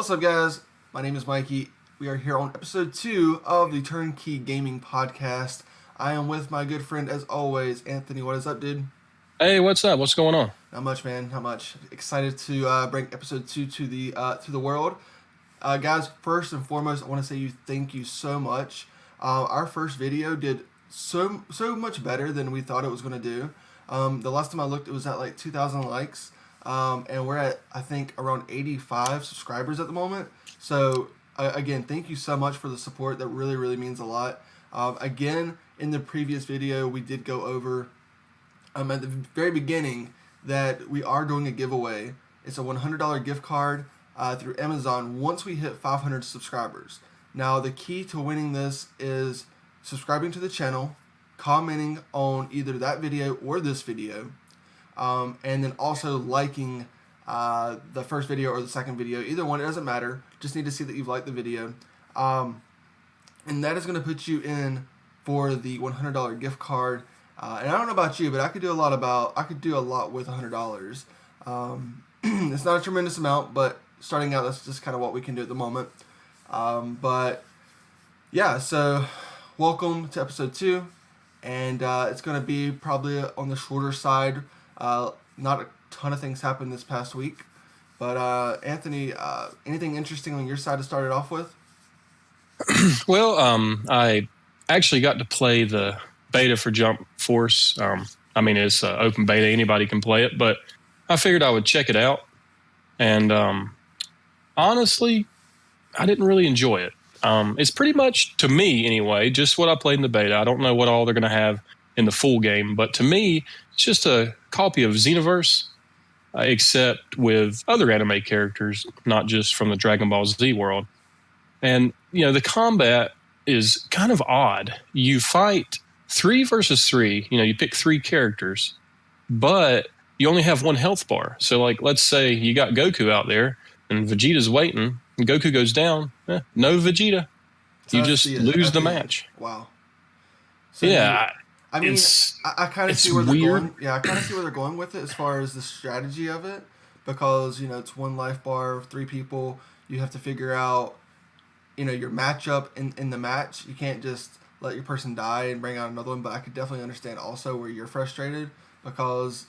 What's up, guys? My name is Mikey. We are here on episode 2 of the TurnKey Gaming Podcast. I am with my good friend, as always, Anthony. What is up, dude? Hey, what's up? What's going on? Not much, man. Not much. Excited to bring episode 2 to the world. Guys, first and foremost, I want to say thank you so much. Our first video did so much better than we thought it was going to do. The last time I looked, it was at like 2,000 likes. And we're at, I think, around 85 subscribers at the moment. So, again, thank you so much for the support. That really, really means a lot. Again, in the previous video, we did go over at the very beginning that we are doing a giveaway. It's a $100 gift card through Amazon once we hit 500 subscribers. Now, the key to winning this is subscribing to the channel, commenting on either that video or this video, and then also liking the first video or the second video. Either one, it doesn't matter. Just need to see that you've liked the video. And that is going to put you in for the $100 gift card. And I don't know about you, but I could do a lot with $100. It's not a tremendous amount, but starting out, that's just kind of what we can do at the moment. But yeah, so welcome to episode 2. And it's going to be probably on the shorter side. Not a ton of things happened this past week. But Anthony, anything interesting on your side to start it off with? Well, I actually got to play the beta for Jump Force. It's open beta; anybody can play it. But I figured I would check it out, and honestly, I didn't really enjoy it. It's pretty much, to me anyway, just what I played in the beta. I don't know what all they're going to have in the full game, but to me, it's just a copy of Xenoverse, except with other anime characters, not just from the Dragon Ball Z world. And, the combat is kind of odd. You fight 3 versus 3. You pick 3 characters, but you only have 1 health bar. So, like, let's say you got Goku out there and Vegeta's waiting, and Goku goes down. No Vegeta. So you just lose the match. Wow. So yeah. I mean, I kind of see where they're going. Yeah, I kind of see where they're going with it as far as the strategy of it, because it's 1 life bar, 3 people. You have to figure out, your matchup in the match. You can't just let your person die and bring out another one. But I could definitely understand also where you're frustrated, because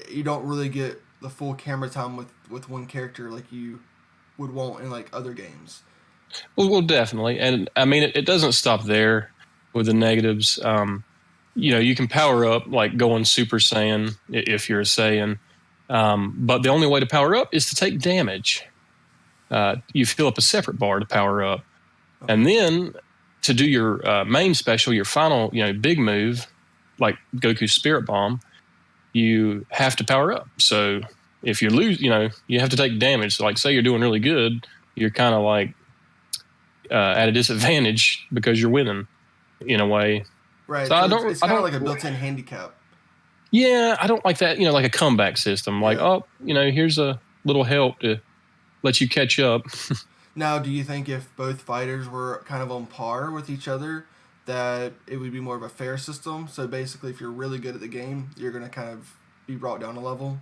you don't really get the full camera time with one character like you would want in like other games. Well, definitely, and I mean it doesn't stop there with the negatives. You can power up like going Super Saiyan if you're a Saiyan, but the only way to power up is to take damage. You fill up a separate bar to power up, Okay. and then to do your main special, your final big move, like Goku's Spirit Bomb, you have to power up. So if you lose, you have to take damage. So like, say you're doing really good, you're kind of like at a disadvantage because you're winning in a way. Right. So it's kind of like a built-in handicap. Yeah, I don't like that. Like a comeback system. Like, here's a little help to let you catch up. Now, do you think if both fighters were kind of on par with each other, that it would be more of a fair system? So basically, if you're really good at the game, you're going to kind of be brought down a level?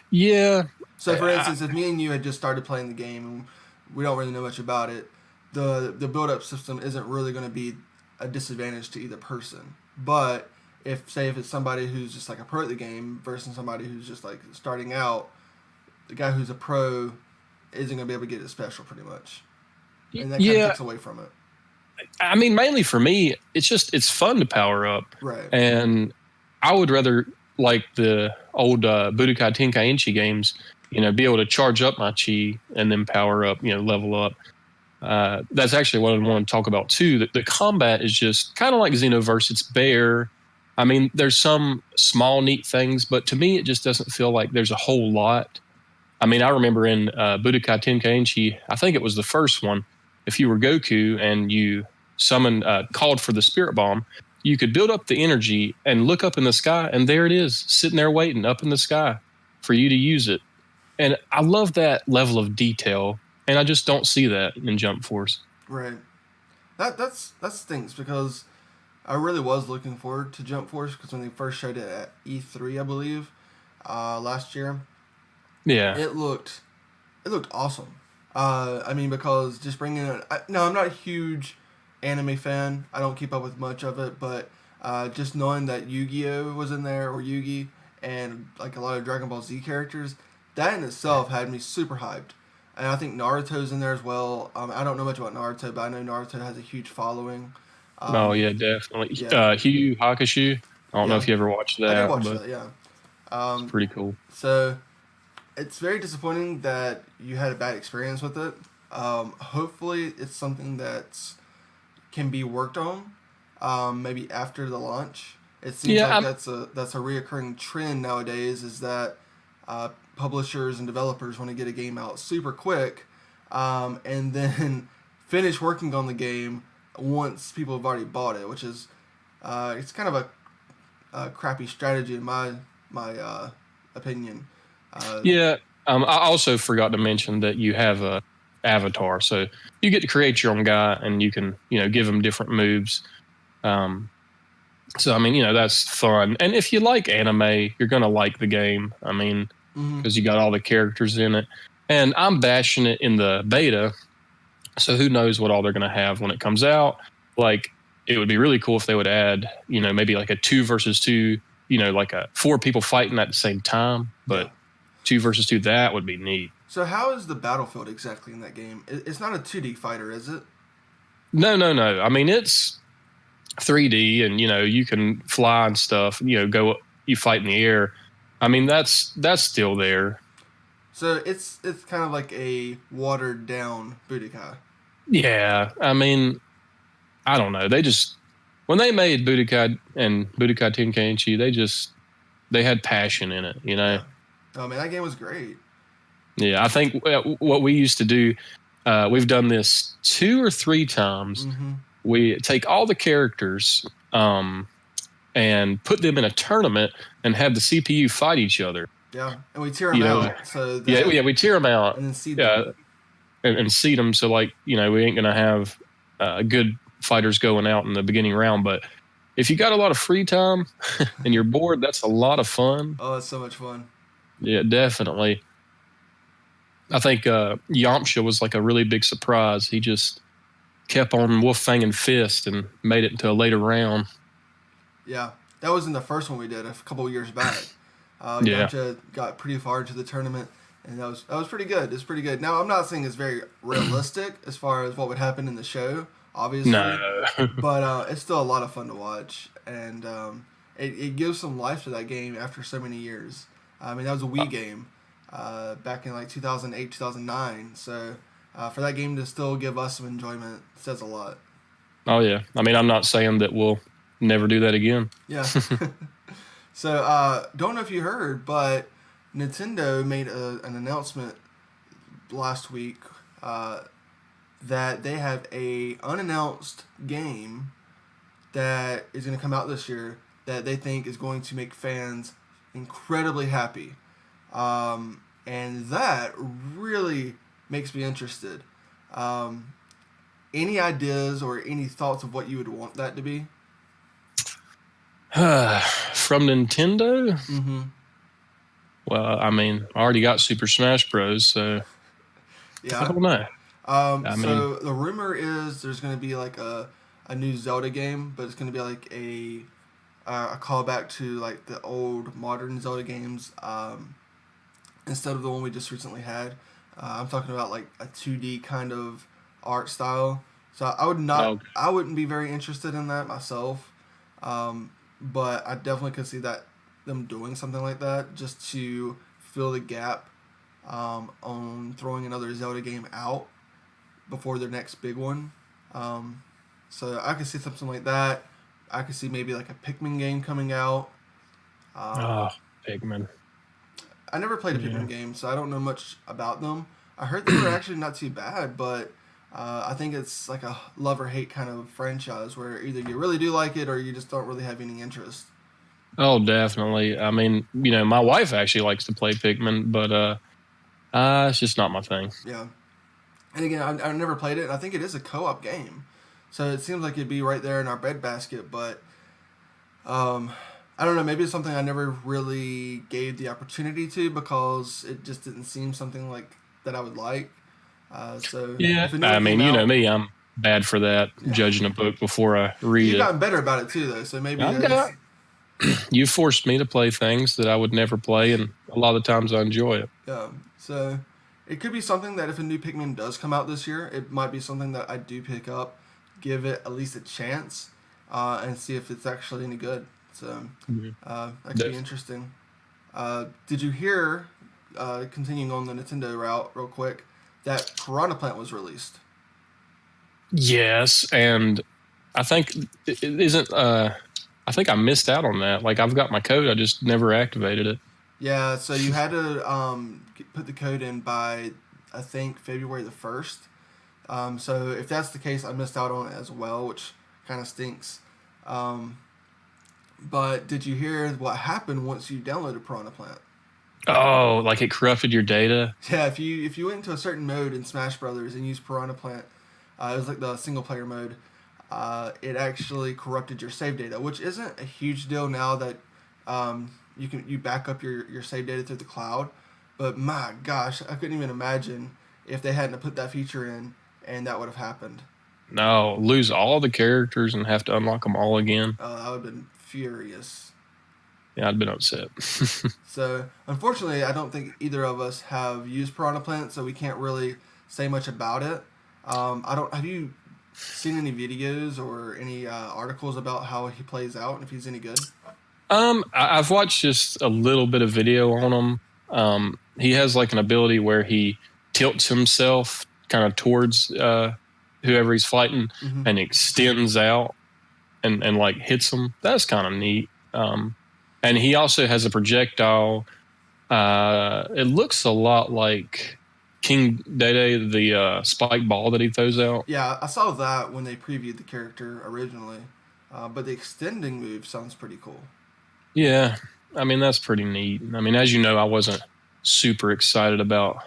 Yeah. So, for instance, if me and you had just started playing the game and we don't really know much about it, the build-up system isn't really going to be a disadvantage to either person. But if it's somebody who's just like a pro at the game versus somebody who's just like starting out, the guy who's a pro isn't going to be able to get it special pretty much. And that kind of takes away from it. I mean, mainly for me, it's fun to power up. Right. And I would rather, like the old Budokai Tenkaichi games, be able to charge up my chi and then power up, level up. That's actually what I want to talk about too. The combat is just kind of like Xenoverse. It's bare. I mean, there's some small neat things, but to me, it just doesn't feel like there's a whole lot. I mean, I remember in Budokai Tenkaichi, I think it was the first one, if you were Goku and you called for the Spirit Bomb, you could build up the energy and look up in the sky, and there it is, sitting there waiting up in the sky for you to use it. And I love that level of detail, and I just don't see that in Jump Force. Right. That stinks, because I really was looking forward to Jump Force, because when they first showed it at E3, I believe, last year, Yeah. it looked awesome. I mean, because just bringing it. No, I'm not a huge anime fan. I don't keep up with much of it, but just knowing that Yu-Gi-Oh was in there, or Yugi, and like a lot of Dragon Ball Z characters, that in itself had me super hyped. And I think Naruto's in there as well. I don't know much about Naruto, but I know Naruto has a huge following. Oh Um, yeah, definitely. yeah, Yu Hakusho. I don't know yeah, if you ever watched I did that, watch but that. Yeah. it's Um, pretty cool. so it's very disappointing that you had a bad experience with it. Hopefully, it's something that can be worked on. Maybe after the launch. It seems Yeah, like that's a reoccurring trend nowadays. Is that publishers and developers want to get a game out super quick, and then finish working on the game once people have already bought it, which is it's kind of a crappy strategy in my opinion. Uh, yeah. I also forgot to mention that you have a avatar, so you get to create your own guy, and you can give him different moves. Um, so I mean, that's fun. And if you like anime, you're gonna like the game. I mean, mhm. because you got all the characters in it. And I'm bashing it in the beta, so who knows what all they're gonna have when it comes out. Like, it would be really cool if they would add, maybe like a 2 versus 2, like a 4 people fighting at the same time, but Yeah. 2 versus 2, that would be neat. So how is the battlefild exactly in that game? It's not a 2D fighter, is it? No, no, no. I mean, it's 3D, and you can fly and stuff. Go, you fight in the air. I mean, that's still there. So it's kind of like a watered down Budokai. Yeah, I mean, I don't know. They just, when they made Budokai and Budokai Tenkaichi, they had passion in it. Yeah. Oh man, that game was great. Yeah, I think what we used to do, we've done this 2 or 3 times. Mm-hmm. We take all the characters, and put them in a tournament and have the CPU fight each other. Yeah, and we tear them You know, out so yeah, that yeah, we tear them out, and then seed yeah, them. and seed them. So like, we ain't gonna have good fighters going out in the beginning round. But if you got a lot of free time and you're bored, that's a lot of fun. Oh, that's so much fun. Yeah, definitely. I think Yamcha was like a really big surprise. He just kept on wolf fanging fist and made it into a later round. Yeah, that was in the first one we did a couple of years back. Yeah. Yamcha got pretty far into the tournament, and that was pretty good. It's pretty good. Now I'm not saying it's very realistic as far as what would happen in the show, obviously, No. but it's still a lot of fun to watch, and it gives some life to that game after so many years. I mean, that was a Wii game back in like 2008, 2009. So for that game to still give us some enjoyment says a lot. Oh yeah. I mean, I'm not saying that we'll never do that again. Yeah. So don't know if you heard, but Nintendo made an announcement last week that they have a unannounced game that is going to come out this year that they think is going to make fans incredibly happy. And that really makes me interested. Any ideas or any thoughts of what you would want that to be? From Nintendo? Mm-hmm. Well, I mean, I already got Super Smash Bros, so I Yeah. don't know. I mean, So the rumor is there's going to be like a new Zelda game, but it's going to be like a callback to like the old modern Zelda games instead of the one we just recently had. I'm talking about like a 2D kind of art style. So no. I wouldn't be very interested in that myself. But I definitely could see that them doing something like that just to fill the gap on throwing another Zelda game out before their next big one. So I could see something like that. I could see maybe like a Pikmin game coming out. Um, Oh, Pikmin. I never played a Yeah. Pikmin game, so I don't know much about them. I heard they were actually not too bad, but I think it's like a love or hate kind of franchise where either you really do like it or you just don't really have any interest. Oh, definitely. I mean, my wife actually likes to play Pikmin, but it's just not my thing. Yeah. And again, I've never played it, and I think it is a co-op game. So it seems like it'd be right there in our breadbasket, but um, I don't know, maybe it's something I never really gave the opportunity to because it just didn't seem something like that I would like. So Yeah, if a new I one mean, came you know out, me, I'm bad for that, yeah. judging a book before I read You've it. gotten better about it too, though. So maybe I've that's got you forced me to play things that I would never play, and a lot of the times I enjoy it. so. It could be something that if a new Pikmin does come out this year, it might be something that I do pick up, give it at least a chance, and see if it's actually any good. So Mhm. that could be interesting. Did you hear, continuing on the Nintendo route real quick, that Piranha Plant was released? Yes, and I think it isn't. I think I missed out on that. Like I've got my code, I just never activated it. Yeah, so you had to put the code in by, I think, February the 1st. So if that's the case, I missed out on it as well, which kind of stinks. Um, but did you hear what happened once you downloaded Piranha Plant? Oh, like it corrupted your data. Yeah, if you went into a certain mode in Smash Brothers and used Piranha Plant, it was like the single player mode. It actually corrupted your save data, which isn't a huge deal now that you back up your save data through the cloud. But my gosh, I couldn't even imagine if they hadn't put that feature in and that would have happened. No, lose all the characters and have to unlock them all again. I would have been furious. Yeah, I'd been upset. So unfortunately, I don't think either of us have used Piranha Plant, so we can't really say much about it. I don't. Have you seen any videos or any articles about how he plays out and if he's any good? I've watched just a little bit of video on him. He has like an ability where he tilts himself kind of towards whoever he's fighting Mm-hmm. and extends out and like hits them. That's kind of neat. And he also has a projectile. It looks a lot like King Dede, the spike ball that he throws out. Yeah, I saw that when they previewed the character originally, but the extending move sounds pretty cool. Yeah, I mean that's pretty neat. I mean, as you know, I wasn't super excited about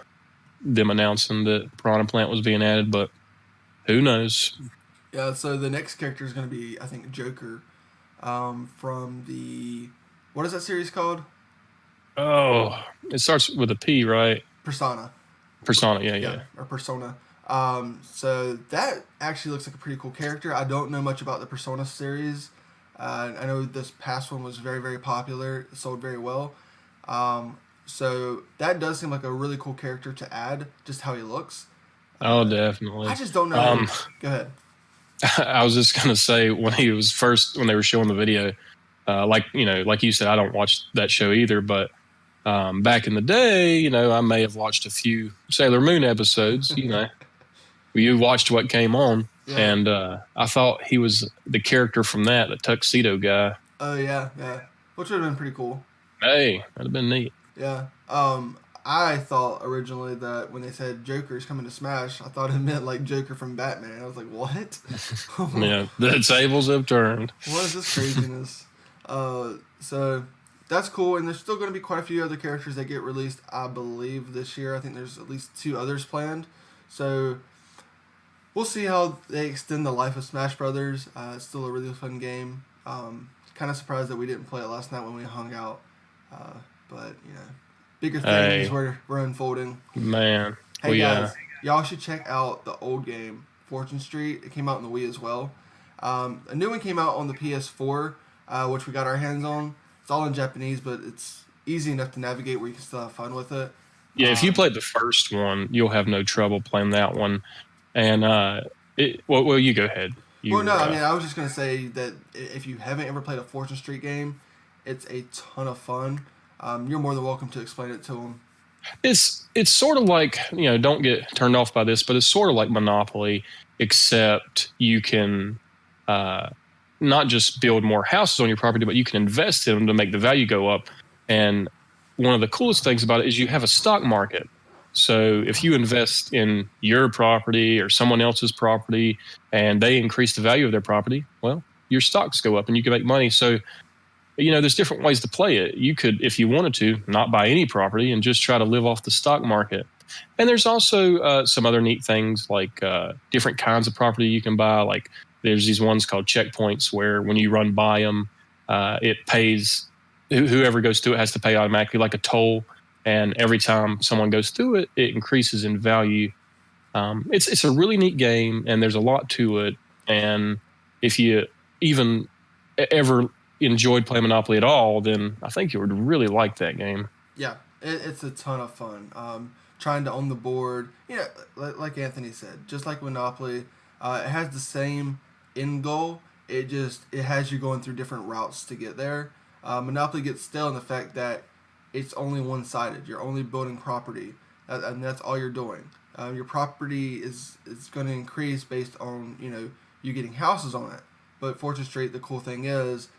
them announcing that Piranha Plant was being added, but who knows? Yeah, so the next character is going to be, I think, Joker, from the what is that series called? Oh, it starts with a P, right? Persona. Persona, yeah, Yeah, yeah. or Persona. So that actually looks like a pretty cool character. I don't know much about the Persona series. I know this past one was very, very popular. It sold very well. So that does seem like a really cool character to add, just how he looks. Oh, I definitely. just don't know. Um, Go ahead. I was just gonna say when they were showing the video, like like you said, I don't watch that show either, but back in the day, I may have watched a few Sailor Moon episodes. You watched what came on, Yeah. and I thought he was the character from that, the tuxedo guy. Oh yeah, yeah. Which would have been pretty cool. Hey, that'd have been neat. Yeah. I thought originally that when they said Joker's coming to Smash, I thought it meant like Joker from Batman. I was like, what? Yeah, the tables have turned. What is this craziness? So that's cool, and there's still going to be quite a few other characters that get released, I believe, this year. I think there's at least 2 others planned. So we'll see how they extend the life of Smash Brothers. It's still a really fun game. Kind of surprised that we didn't play it last night when we hung out, but bigger things Hey, were unfolding. man, Hey we guys, y'all should check out the old game Fortune Street. It came out on the Wii as well. A new one came out on the PS4, which we got our hands on. It's all in Japanese, but it's easy enough to navigate where you can still have fun with it. yeah. If you played the first one, you'll have no trouble playing that one. And well, you go ahead. You Well, no, were, I mean, I was just going to say that if you haven't ever played a Fortune Street game, it's a ton of fun. You're more than welcome to explain it to them. it's sort of like don't get turned off by this, but it's sort of like Monopoly, except you can not just build more houses on your property, but you can invest in them to make the value go up. And one of the coolest things about it is you have a stock market. So if you invest in your property or someone else's property and they increase the value of their property, well, your stocks go up and you can make money. So there's different ways to play it. You could, if you wanted to, not buy any property and just try to live off the stock market. And there's also some other neat things like different kinds of property you can buy. Like there's these ones called checkpoints where when you run by them, it pays, whoever goes through it has to pay automatically like a toll. And every time someone goes through it, it increases in value. It's a really neat game, and there's a lot to it. And if you even ever enjoyed playing Monopoly at all, then I think you would really like that game. Yeah, it's a ton of fun. Trying to own the board, like Anthony said, just like Monopoly, it has the same end goal. It has you going through different routes to get there. Monopoly gets stale in the fact that it's only one sided. You're only building property, and that's all you're doing. Your property is going to increase based on you getting houses on it. But Fortune Street, the cool thing is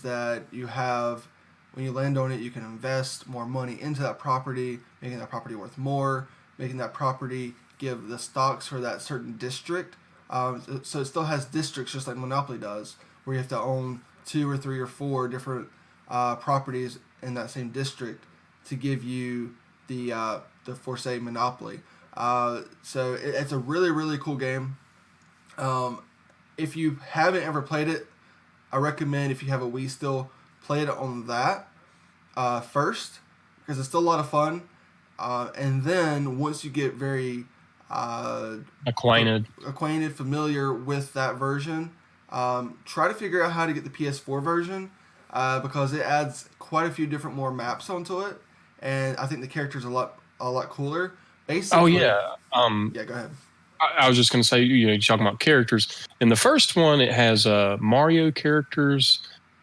that you have when you land on it, you can invest more money into that property, making that property worth more, making that property give the stocks for that certain district. So it still has districts just like Monopoly does, where you have to own two or three or four different properties in that same district to give you the for say Monopoly. So it's a really really cool game. If you haven't ever played it, I recommend if you have a Wii still play it on that first because it's still a lot of fun. And then once you get very acquainted, familiar with that version, try to figure out how to get the PS4 version because it adds quite a few different more maps onto it, and I think the characters are a lot cooler. Basically, Oh yeah. Yeah, go ahead. I was just going to say, you're talking about characters. In the first one, it has Mario characters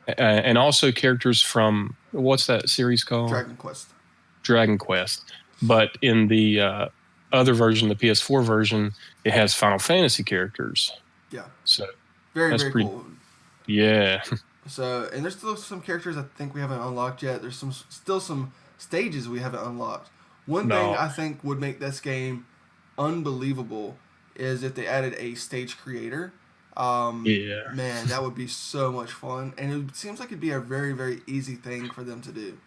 and also characters from what's that series called? Dragon Quest. Dragon Quest. But in the other version, the PS4 version, it has Final Fantasy characters. Yeah. So very cool. Yeah. So, and there's still some characters I think we haven't unlocked yet. There's still some stages we haven't unlocked. One thing I think would make this game unbelievable is if they added a stage creator. Yeah. Man, that would be so much fun, and it seems like it'd be a very very easy thing for them to do.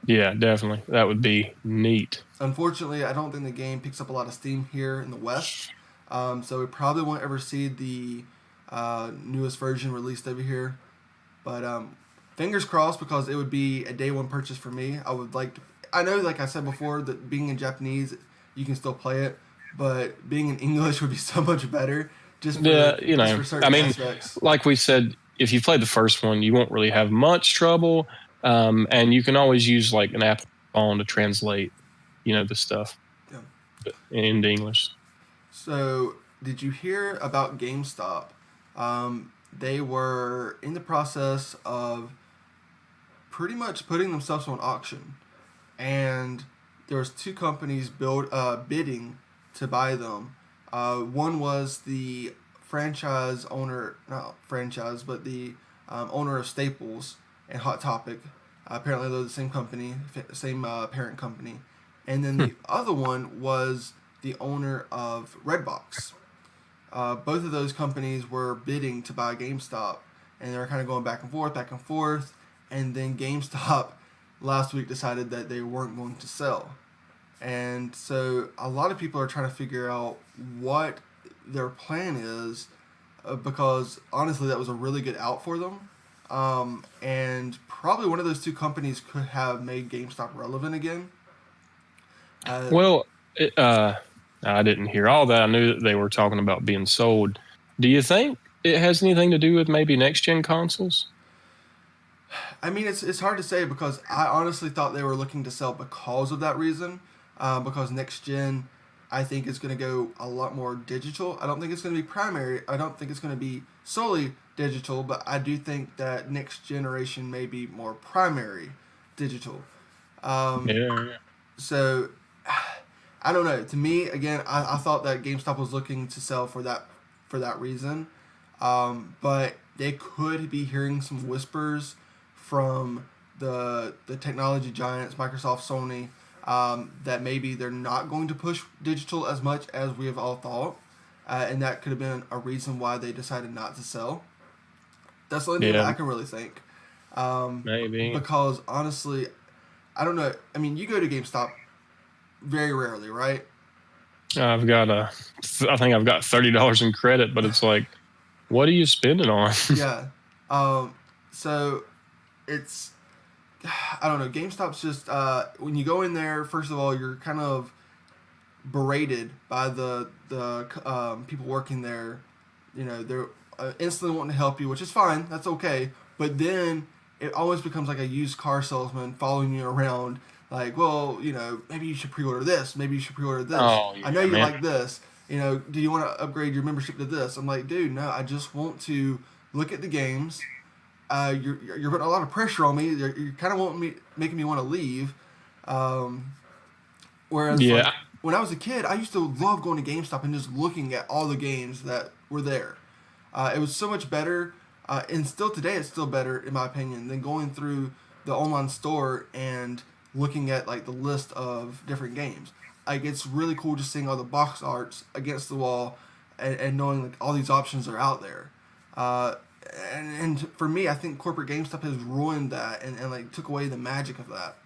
Yeah, definitely. That would be neat. Unfortunately, I don't think the game picks up a lot of steam here in the West, so we probably won't ever see the newest version released over here. But fingers crossed, because it would be a day one purchase for me. I would like to, I know, like I said before, that being in Japanese, you can still play it, but being in English would be so much better. Just for, just for certain aspects. Like we said, if you played the first one, you won't really have much trouble, and you can always use like an Apple phone to translate, the stuff into English. So, did you hear about Gamestop? They were in the process of pretty much putting themselves on auction, and there was two companies bidding to buy them. One was the franchise owner, not franchise, but the owner of Staples and Hot Topic. Apparently, they're the same company, same parent company. And then the other one was the owner of Redbox. Both of those companies were bidding to buy GameStop, and they were kind of going back and forth. And then GameStop last week decided that they weren't going to sell. And so a lot of people are trying to figure out what their plan is, because honestly, that was a really good out for them. And probably one of those two companies could have made GameStop relevant again. I didn't hear all that. I knew that they were talking about being sold. Do you think it has anything to do with maybe next-gen consoles? I mean, it's hard to say, because I honestly thought they were looking to sell because of that reason. Because next gen, I think, is going to go a lot more digital. I don't think it's going to be primary. I don't think it's going to be solely digital, but I do think that next generation may be more primary digital. Yeah. So, I don't know. To me, again, I thought that GameStop was looking to sell for that reason. But they could be hearing some whispers from the technology giants, Microsoft, Sony, that maybe they're not going to push digital as much as we have all thought, and that could have been a reason why they decided not to sell. That's the only thing that I can really think. Maybe. Because honestly, I don't know. I mean, you go to GameStop very rarely, right? I think I've got $30 in credit, but it's like, what are you spending on? Yeah. So it's, I don't know. GameStop's just when you go in there. First of all, you're kind of berated by the people working there. You know, they're instantly wanting to help you, which is fine. That's okay. But then it always becomes like a used car salesman following you around. Like, well, you know, maybe you should pre-order this. Maybe you should pre-order this. Oh I know yeah, you man. like this. You know, do you want to upgrade your membership to this? I'm like, dude, no. I just want to look at the games. You're putting a lot of pressure on me. You're kind of want me making me want to leave. Um, Whereas, Yeah, like, when I was a kid, I used to love going to GameStop and just looking at all the games that were there. It was so much better, and still today it's still better, in my opinion, than going through the online store and looking at, like, the list of different games. Like, it's really cool just seeing all the box arts against the wall and knowing, like, all these options are out there. Uh, and for me, I think corporate GameStop has ruined that and like, took away the magic of that.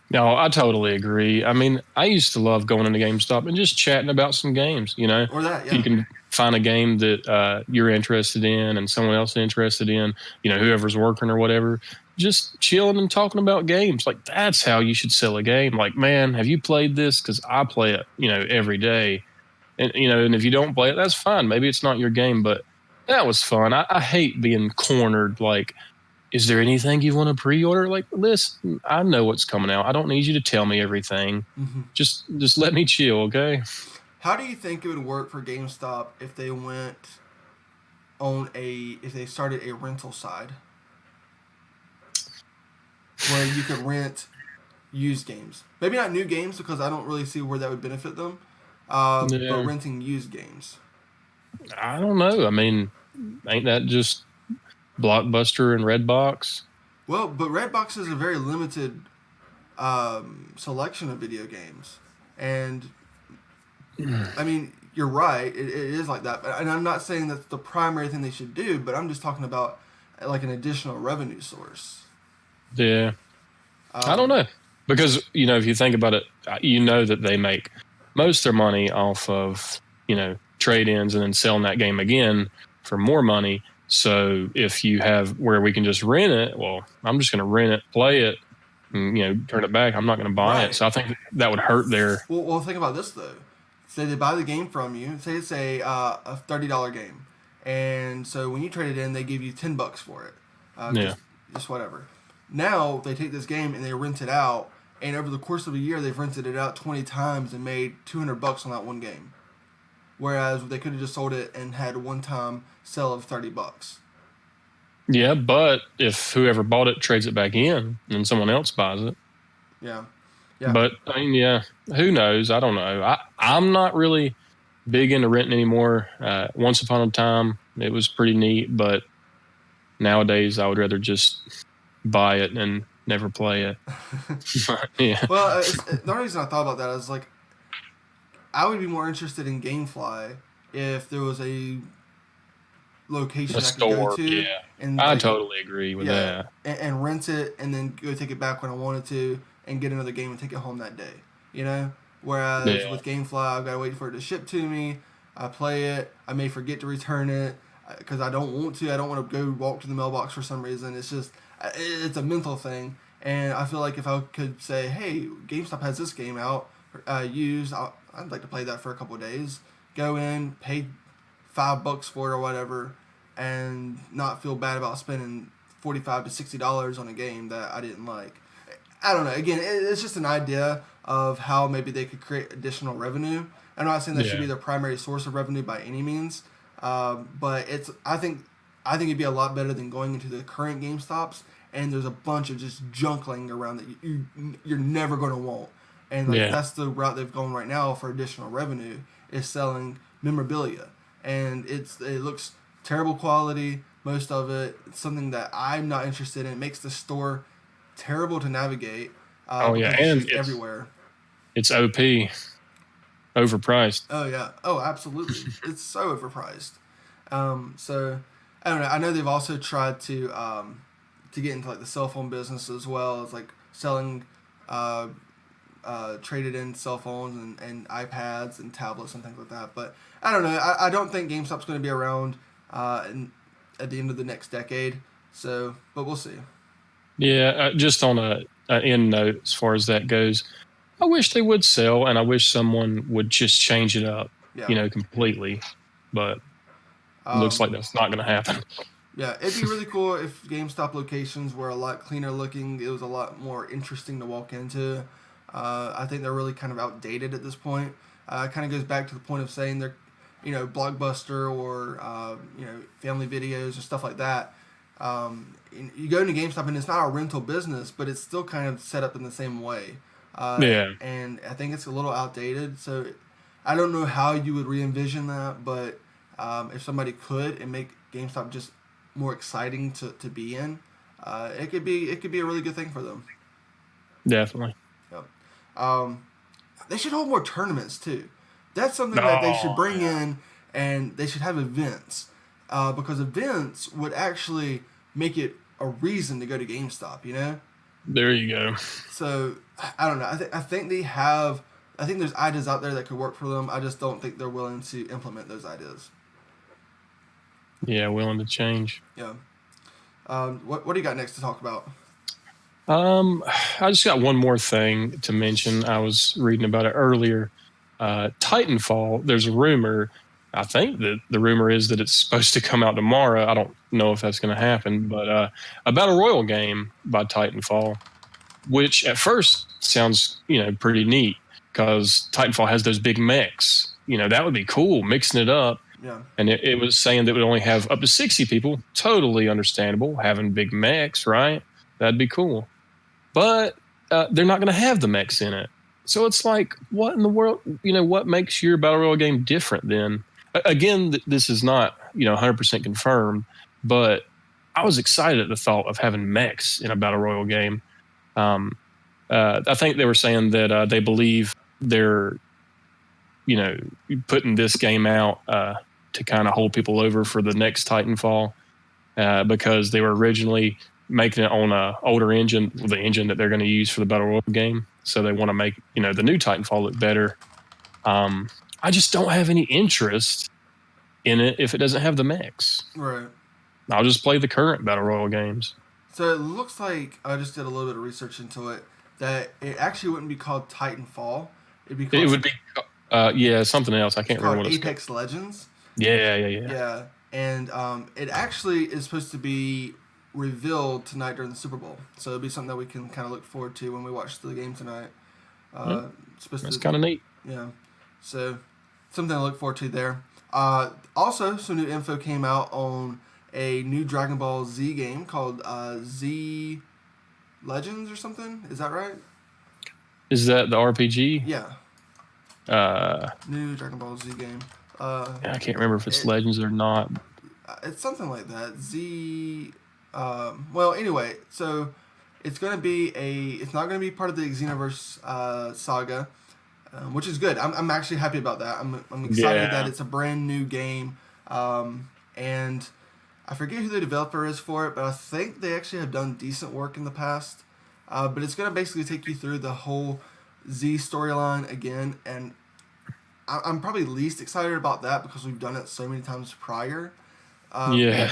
no, I totally agree. I mean, I used to love going into GameStop and just chatting about some games. You know, Or that, if you yeah. can find a game that you're interested in and someone else is interested in, you know, whoever's working or whatever, just chilling and talking about games. Like that's how you should sell a game. Like, man, have you played this? Because I play it, you know, every day. And you know, and if you don't play it, that's fine. Maybe it's not your game, but that was fun. I hate being cornered. Like, is there anything you want to pre-order? Like, listen, I know what's coming out. I don't need you to tell me everything. Hmm. Just let me chill, okay? How do you think it would work for GameStop if they went on a if they started a rental side where you could rent used games? Maybe not new games because I don't really see where that would benefit them. But Yeah, renting used games. I don't know. I mean, ain't that just Blockbuster and Redbox? Well, but Redbox is a very limited selection of video games, and I mean you're right. It is like that, and I'm not saying that's the primary thing they should do, but I'm just talking about like an additional revenue source. Yeah, I don't Um, know because you know if you think about it, you know that they make most of their money off of you know trade-ins and then selling that game again for more money. So if you have where we can just rent it, well, I'm just going to rent it, play it, and you know turn it back. I'm not going to buy it. right. So I think that would hurt their. Well, think about this though. Say they buy the game from you. Say it's a $30 game, and so when you trade it in, they give you $10 for it. Yeah, Just whatever. Now they take this game and they rent it out, and over the course of a year, they've rented it out 20 times and made $200 on that one game. Whereas they could have just sold it and had a one-time sell of $30. yeah, but if whoever bought it trades it back in and someone else buys it, Yeah, yeah. but I mean, yeah, who knows? I don't know. I'm not really big into renting anymore. Once upon a time, it was pretty neat, but nowadays I would rather just buy it and never play it. Yeah, Well, the only reason I thought about that is like I would be more interested in GameFly if there was a a location I could go store. to Yeah, and I like totally agree with yeah, that. and rent it and then go take it back when I wanted to and get another game and take it home that day. You know, whereas Yeah, with GameFly I've got to wait for it to ship to me. I play it. I may forget to return it because I don't want to. I don't want to go walk to the mailbox for some reason. It's just it's a mental thing, and I feel like if I could say, hey, GameStop has this game out used, I'd like to play that for a couple of days. Go in, pay $5 for it or whatever, and not feel bad about spending $45 to $60 on a game that I didn't like. I don't know. Again, it's just an idea of how maybe they could create additional revenue. I'm not saying that should yeah, be their primary source of revenue by any means, but it's. I think it'd be a lot better than going into the current GameStops and there's a bunch of just junk laying around that you're never going to want. And like yeah. that's the route they've gone right now for additional revenue is selling memorabilia, and it looks terrible quality. Most of it, it's something that I'm not interested in. It makes the store terrible to navigate Oh yeah, because it's and just everywhere. it's OP overpriced. Oh yeah. Oh, absolutely. It's so overpriced. So I don't know. I know they've also tried to get into like the cell phone business as well as like selling uh, traded in cell phones and iPads and tablets and things like that. But I don't know. I don't think GameStop's going to be around at the end of the next decade. So, but we'll see. Yeah, just on a end note, as far as that goes, I wish they would sell, and I wish someone would just change it up, Yeah. completely. But looks Um, like that's not going to happen. yeah, it'd be really cool if GameStop locations were a lot cleaner looking. It was a lot more interesting to walk into. I think they're really kind of outdated at this point. It kind of goes back to the point of saying they're, Blockbuster or family videos or stuff like that. You go into GameStop and it's not a rental business, but it's still kind of set up in the same way. Yeah, And I think it's a little outdated. So I don't know how you would re-envision that, but if somebody could and make GameStop just more exciting to be in, it could be a really good thing for them. definitely. Yep. Um, they should hold more tournaments too. That's something that they should Oh, bring yeah. in, and they should have events, because events would actually make it a reason to go to GameStop. There you go. So I don't know. I think they have. I think there's ideas out there that could work for them. I just don't think they're willing to implement those ideas. Yeah, willing to change. Yeah. What do you got next to talk about? Um, I just got one more thing to mention. I was reading about it earlier. Titanfall. There's a rumor. I think that the rumor is that it's supposed to come out tomorrow. I don't know if that's going to happen, but a battle royal game by Titanfall, which at first sounds pretty neat because Titanfall has those big mechs. That would be cool mixing it up. Yeah. And it was saying that it would only have up to 60 people. Totally understandable having big mechs, right? That'd be cool. But they're not going to have the mechs in it. So it's like, what in the world? What makes your battle royale game different? Then again, this is not 100% confirmed, but I was excited at the thought of having mechs in a battle royale game. I think they were saying that they believe they're putting this game out to kind of hold people over for the next Titanfall because they were originally making it on a older engine, the engine that they're going to use for the battle royale game. So they want to make the new Titanfall look better. I just don't have any interest in it if it doesn't have the mechs. Right. I'll just play the current battle royale games. So it looks like I just did a little bit of research into it that it actually wouldn't be called Titanfall. It'd be called It would be something else. I can't remember what it's called. Apex Legends. Yeah. Yeah, and it actually is supposed to be revealed tonight during the Super Bowl. So it'll be something that we can kind of look forward to when we watch the game tonight. That's kind of neat. Yeah, so something to look forward to there. Also, some new info came out on a new Dragon Ball Z game called Z Legends or something. Is that right? Is that the RPG? Yeah. Uh, New Dragon Ball Z game. I can't remember if it's Legends or not. It's something like that. Z. Well, anyway, so it's gonna be It's not gonna be part of the Xenoverse saga, which is good. I'm actually happy about that. I'm excited that it's a brand new game, and I forget who the developer is for it, but I think they actually have done decent work in the past. But it's gonna basically take you through the whole Z storyline again, and I'm probably least excited about that because we've done it so many times prior. Yeah.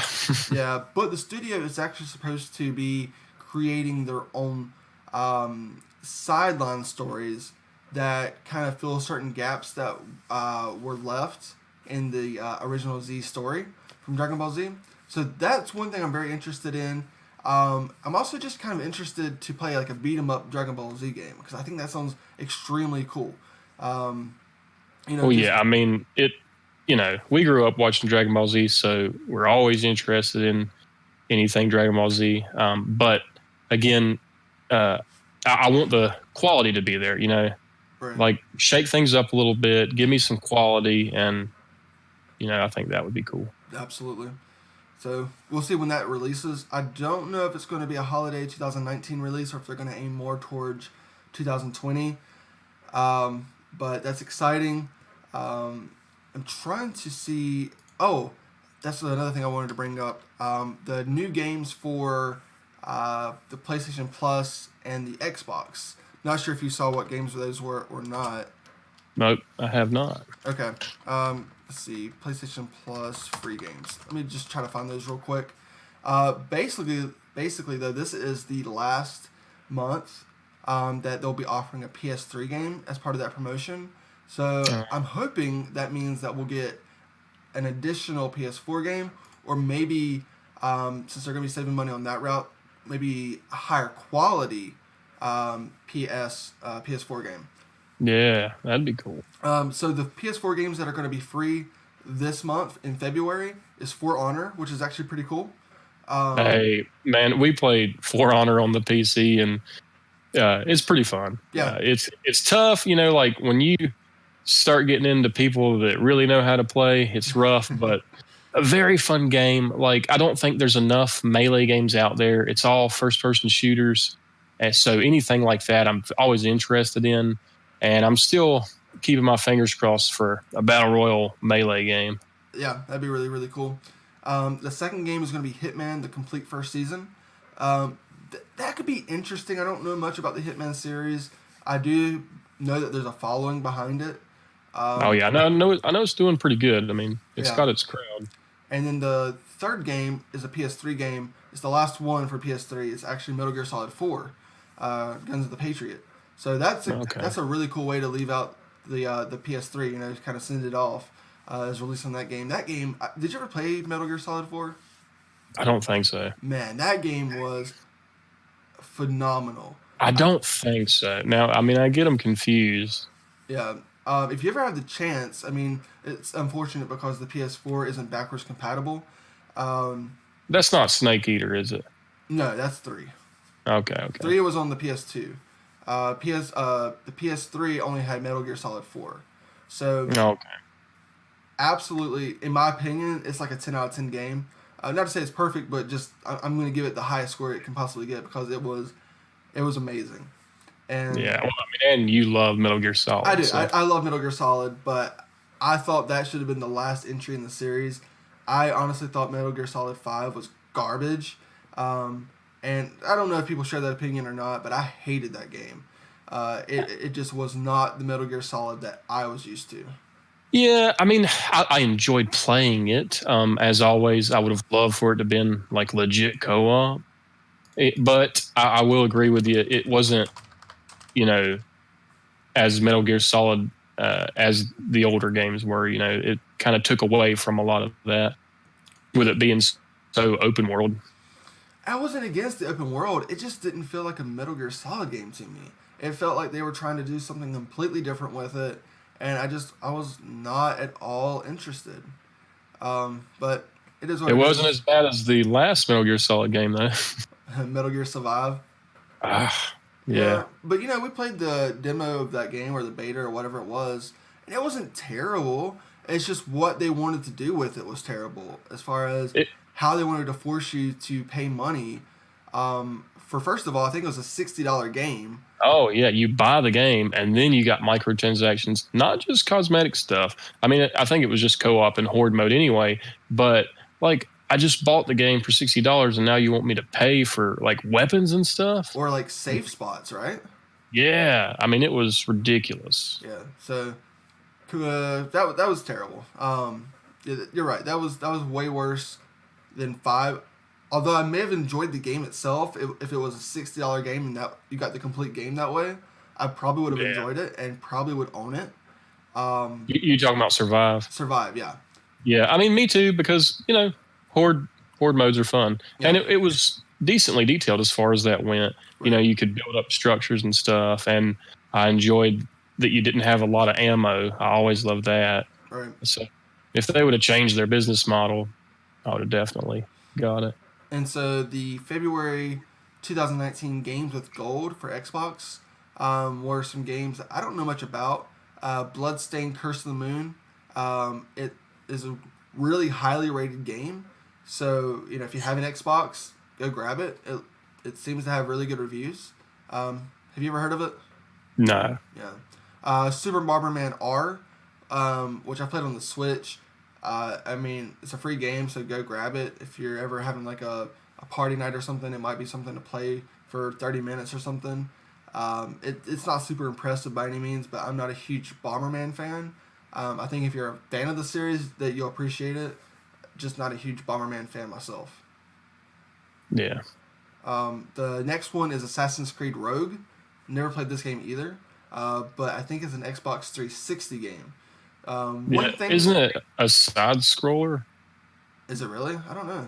Yeah, but the studio is actually supposed to be creating their own sideline stories that kind of fill certain gaps that were left in the original Z story from Dragon Ball Z. So that's one thing I'm very interested in. I'm also just kind of interested to play like a beat 'em up Dragon Ball Z game because I think that sounds extremely cool. Yeah. I mean, we grew up watching Dragon Ball Z, so we're always interested in anything Dragon Ball Z. But again, I want the quality to be there. Right. Like shake things up a little bit, give me some quality, and I think that would be cool. Absolutely. So we'll see when that releases. I don't know if it's going to be a holiday 2019 release or if they're going to aim more towards 2020. But that's exciting. I'm trying to see. Oh, that's another thing I wanted to bring up. The new games for the PlayStation Plus and the Xbox. Not sure if you saw what games those were or not. Nope, I have not. Okay. Let's see. PlayStation Plus free games. Let me just try to find those real quick. Basically though, this is the last month that they'll be offering a PS3 game as part of that promotion. So I'm hoping that means that we'll get an additional PS4 game, or maybe since they're going to be saving money on that route, maybe a higher quality PS4 game. Yeah, that'd be cool. So the PS4 games that are going to be free this month in February is For Honor, which is actually pretty cool. Hey, man, we played For Honor on the PC, and it's pretty fun. Yeah. It's tough, like when you start getting into people that really know how to play, it's rough, but a very fun game. Like, I don't think there's enough melee games out there. It's all first-person shooters, and so anything like that, I'm always interested in, and I'm still keeping my fingers crossed for a battle royal melee game. Yeah, that'd be really, really cool. The second game is going to be Hitman: The Complete First Season. That could be interesting. I don't know much about the Hitman series. I do know that there's a following behind it. Oh yeah, I know it's doing pretty good. I mean, it's Yeah. got its crowd. And then the third game is a PS3 game. It's the last one for PS3. It's actually Metal Gear Solid 4, Guns of the Patriot. So that's a really cool way to leave out the PS3. You know, kind of send it off. Is releasing that game. That game. Did you ever play Metal Gear Solid 4? I don't think so. Man, that game was phenomenal. I don't think so. Now, I mean, I get them confused. Yeah. If you ever have the chance, I mean, it's unfortunate because the PS4 isn't backwards compatible. That's not Snake Eater, is it? No, that's 3. Okay. 3 was on the PS2. The PS3 only had Metal Gear Solid 4. So, Okay. absolutely, in my opinion, it's like a 10 out of 10 game. Not to say it's perfect, but just I'm going to give it the highest score it can possibly get because it was amazing. And Yeah, well, I mean, and you love Metal Gear Solid. I do. So. I love Metal Gear Solid, but I thought that should have been the last entry in the series. I honestly thought Metal Gear Solid 5 was garbage. And I don't know if people share that opinion or not, but I hated that game. It just was not the Metal Gear Solid that I was used to. Yeah, I mean, I enjoyed playing it. As always, I would have loved for it to have been like legit co-op. But I will agree with you. It wasn't, as Metal Gear Solid as the older games were. It kind of took away from a lot of that with it being so open world. I wasn't against the open world. It just didn't feel like a Metal Gear Solid game to me. It felt like they were trying to do something completely different with it, and I was not at all interested. But it is what It it wasn't is. as bad as the last Metal Gear Solid game, though. Metal Gear Survive. Yeah. But we played the demo of that game or the beta or whatever it was, and it wasn't terrible. It's just what they wanted to do with it was terrible, as far as how they wanted to force you to pay money. For first of all, I think it was a $60 game. Oh yeah, you buy the game and then you got microtransactions, not just cosmetic stuff. I mean, I think it was just co-op and horde mode anyway. But like, I just bought the game for $60, and now you want me to pay for like weapons and stuff, Or like safe spots, right? Yeah, I mean, it was ridiculous. Yeah. So that was terrible. You're right. That was way worse than 5. Although I may have enjoyed the game itself, if it was a $60 game and that you got the complete game that way, I probably would have enjoyed it and probably would own it. You talking about Survive? Survive, yeah. Yeah, I mean, me too, because horde modes are fun, and it was decently detailed as far as that went. Right. You could build up structures and stuff, and I enjoyed that you didn't have a lot of ammo. I always loved that. Right. So if they would have changed their business model, I would have definitely got it. And so the February 2019 games with gold for Xbox were some games that I don't know much about. Bloodstained Curse of the Moon. It is a really highly rated game. So, if you have an Xbox, go grab it. It seems to have really good reviews. Have you ever heard of it? No. Yeah. Super Bomberman R, which I played on the Switch. I mean, it's a free game, so go grab it. If you're ever having like a party night or something, it might be something to play for 30 minutes or something. It's not super impressive by any means, but I'm not a huge Bomberman fan. I think if you're a fan of the series, that you'll appreciate it. Just not a huge Bomberman fan myself. Yeah. The next one is Assassin's Creed Rogue. Never played this game either, but I think it's an Xbox 360 game. Yeah, One thing isn't it a side scroller? is it really? I don't know.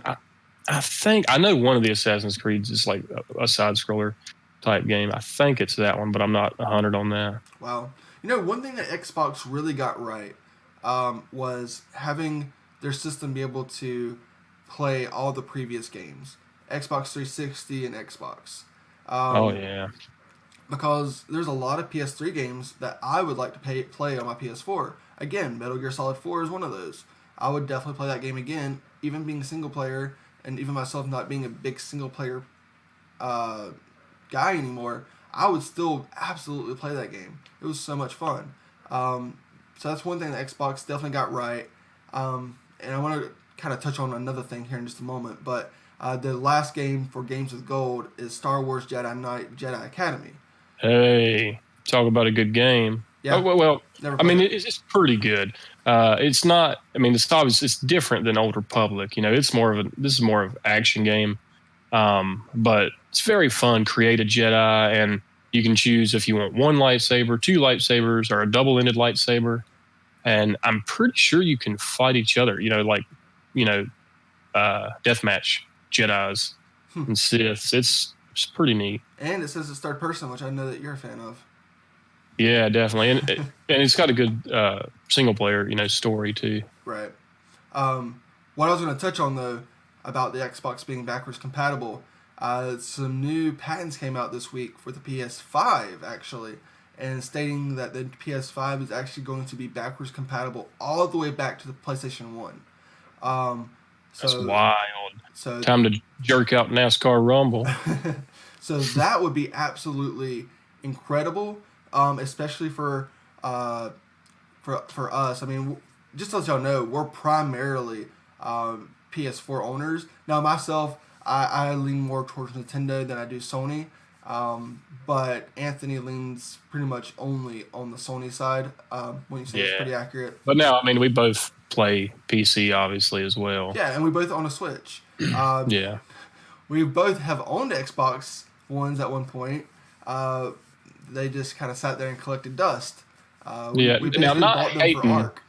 I think I know one of the Assassin's Creeds is like a side scroller type game. I think it's that one, but I'm not 100 on that. Wow. One thing that Xbox really got right was having their system be able to play all the previous games, Xbox 360 and Xbox. Oh Um, yeah, because there's a lot of PS3 games that I would like to play on my PS4. Again, Metal Gear Solid 4 is one of those. I would definitely play that game again, even being single player, and even myself not being a big single player uh, guy anymore. I would still absolutely play that game. It was so much fun. So that's one thing that Xbox definitely got right. And I want to kind of touch on another thing here in just a moment, but the last game for Games with Gold is Star Wars Jedi Knight Jedi Academy. hey, talk about a good game. Yeah, Oh well, never I mean played it. it's pretty good. It's not. I mean, it's obviously it's different than Old Republic. It's more of a this is more of an action game. But it's very fun. Create a Jedi, and you can choose if you want one lightsaber, two lightsabers, or a double-ended lightsaber. And I'm pretty sure you can fight each other. You know, deathmatch Jedi's Hmm. and Siths. It's pretty neat. And it says it's third person, which I know that you're a fan of. Yeah, definitely, and it's got a good single player story too. Right. What I was going to touch on though about the Xbox being backwards compatible, some new patents came out this week for the PS5 actually, and stating that the PS5 is actually going to be backwards compatible all the way back to the PlayStation 1. Um, That's so wild. so Time to jerk out NASCAR Rumble. so that would be absolutely incredible, especially for us. I mean, just to let y'all know, we're primarily PS4 owners. Now, myself, I lean more towards Nintendo than I do Sony. But Anthony leans pretty much only on the Sony side. When you say it's Yeah, pretty accurate. but now I mean we both play PC obviously as well. Yeah, and we both own a Switch. Uh, Yeah. we both have owned Xbox Ones at one point. Uh, they just kind of sat there and collected dust. Yeah. We Now, basically bought them for Arc.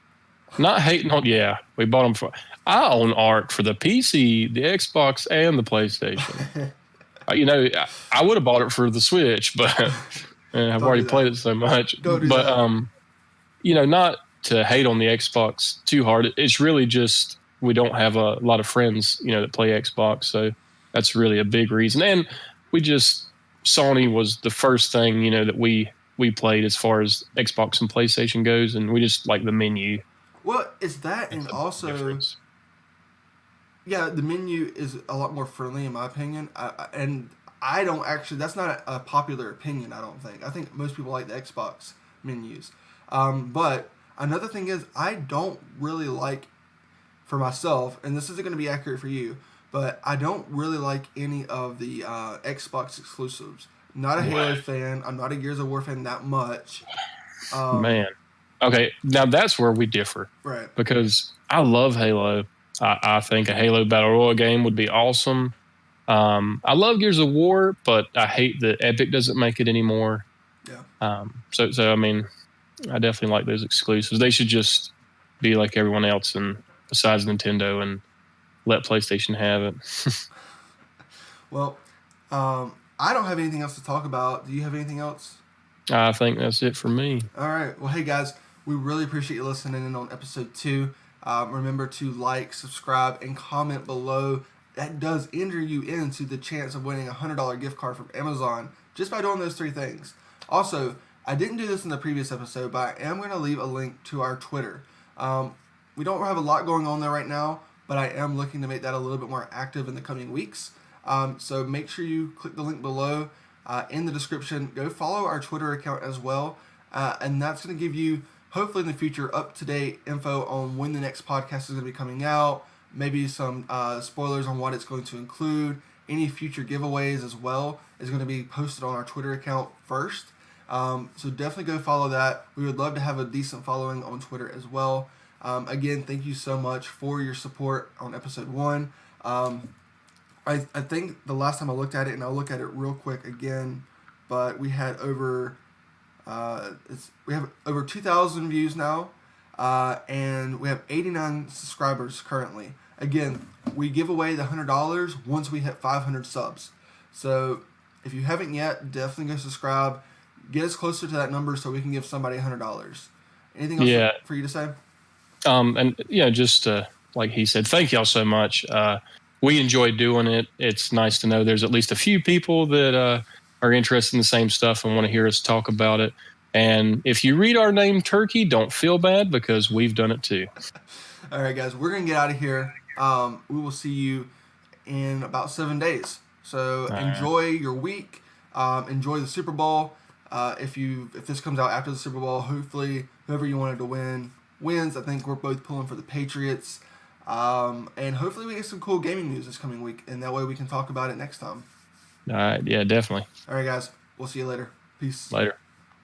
not hating on. Yeah, we bought them for. I own Arc for the PC, the Xbox, and the PlayStation. I would have bought it for the Switch, but I've Don't already do played that. it so much. Don't do But that. not to hate on the Xbox too hard. It's really just we don't have a lot of friends, that play Xbox, so that's really a big reason. And we just Sony was the first thing that we played as far as Xbox and PlayStation goes, and we just like the menu. Well, it's that, That's and a big also, difference. yeah, the menu is a lot more friendly in my opinion. And I don't actually. That's not a popular opinion. I don't think. I think most people like the Xbox menus. But another thing is, I don't really like for myself, and this isn't going to be accurate for you, but I don't really like any of the Xbox exclusives. Not a Halo fan. I'm not a Gears of War fan that much. Man. Okay, now that's where we differ Right. because I love Halo. I think a Halo Battle Royale game would be awesome. I love Gears of War, but I hate that Epic doesn't make it anymore. Yeah. So I mean, I definitely like those exclusives. They should just be like everyone else, and besides Nintendo, and let PlayStation have it. Well, I don't have anything else to talk about. Do you have anything else? I think that's it for me. All right. Well, hey guys, we really appreciate you listening in on episode 2. Remember to like, subscribe, and comment below. That does enter you into the chance of winning a $100 gift card from Amazon just by doing those 3 things. Also, I didn't do this in the previous episode, but I am going to leave a link to our Twitter. We don't have a lot going on there right now, but I am looking to make that a little bit more active in the coming weeks. So make sure you click the link below in the description. Go follow our Twitter account as well. And that's going to give you, hopefully in the future, up-to-date info on when the next podcast is going to be coming out. Maybe some spoilers on what it's going to include. Any future giveaways as well is going to be posted on our Twitter account first. So definitely go follow that. We would love to have a decent following on Twitter as well. Again, thank you so much for your support on episode 1. I think the last time I looked at it, and I'll look at it real quick again but we had over we have over 2,000 views now, and we have 89 subscribers currently. Again, we give away the $100 once we hit 500 subs. So if you haven't yet, definitely go subscribe. Get us closer to that number so we can give somebody $100. Anything else for you to say? And just like he said, thank y'all so much. We enjoy doing it. It's nice to know there's at least a few people that are interested in the same stuff and want to hear us talk about it. And if you read our name, TurnKey, don't feel bad because we've done it too. All right, guys, we're going to get out of here. We will see you in about 7 days. So enjoy your week. Enjoy the Super Bowl. If this comes out after the Super Bowl, hopefully whoever you wanted to win wins. I think we're both pulling for the Patriots. And hopefully we get some cool gaming news this coming week, and that way we can talk about it next time. Yeah, definitely. All right, guys. We'll see you later. Peace. Later.